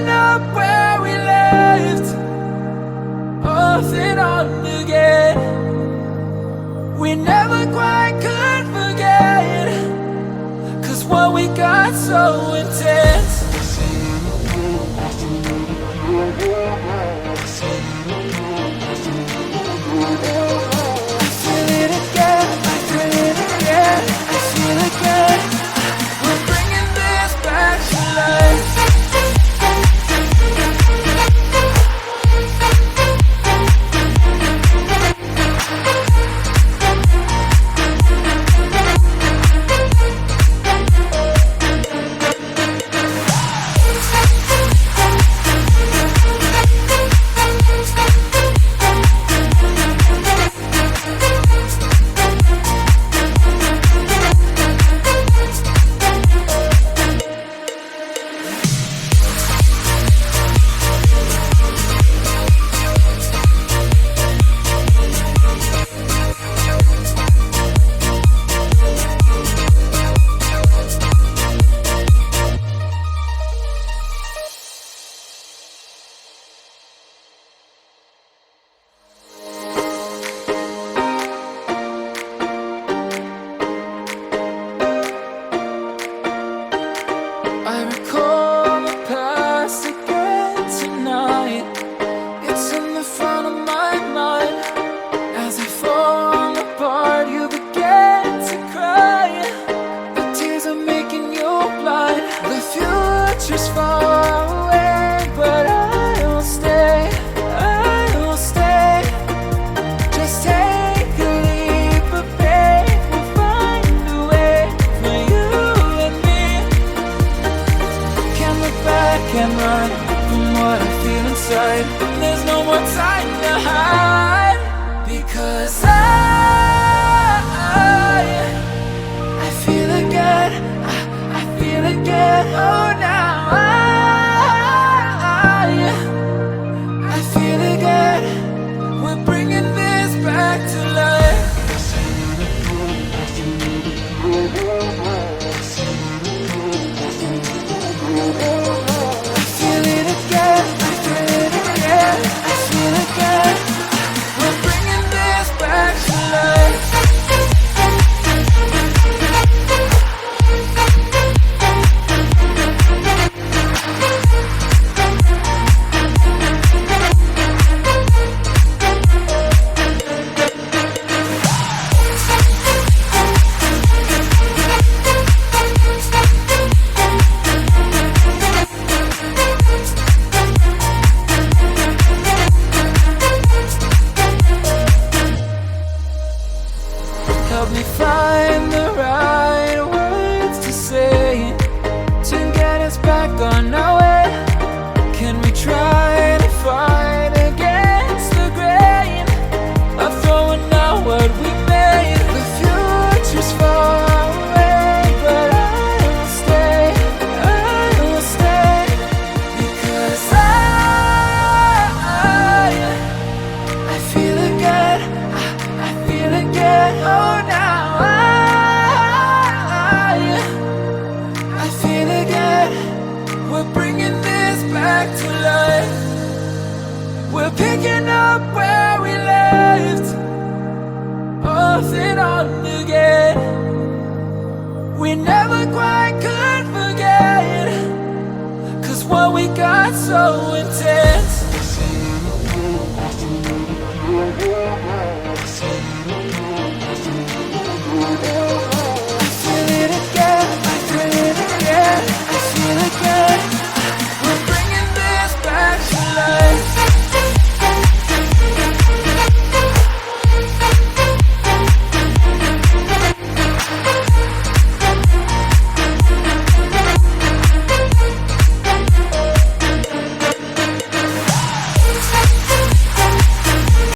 picking up where we left, off and on again. We never quite could forget, 'cause what we got so intense. I feel it again, I feel it again, I feel it again. We're bringing this back to life. I recall the past again tonight. It's in the front of my mind. As I fall apart, you begin to cry. The tears are making you blind. The future's far away, but I'll stay, I'll stay. Just take a leap of faith, we'll find a way for you and me. Can't look back and run from what I feel inside. There's no more time to hide, because I feel again, I feel again. Oh, now I feel again. We're bringing this back to life. I feel it again, I feel it again, I feel again. We're bringing this back to life. Help me find the right words to say to get us back on our way. Can we try to fight against the grain of throwing out what we made? The future's far away, but I'll stay, I'll stay. Because I feel again, I feel again. Oh, now I feel again. We're bringing this back to life. We're picking up where we left, off and on again. We never quite could forget, 'cause what we got so intense.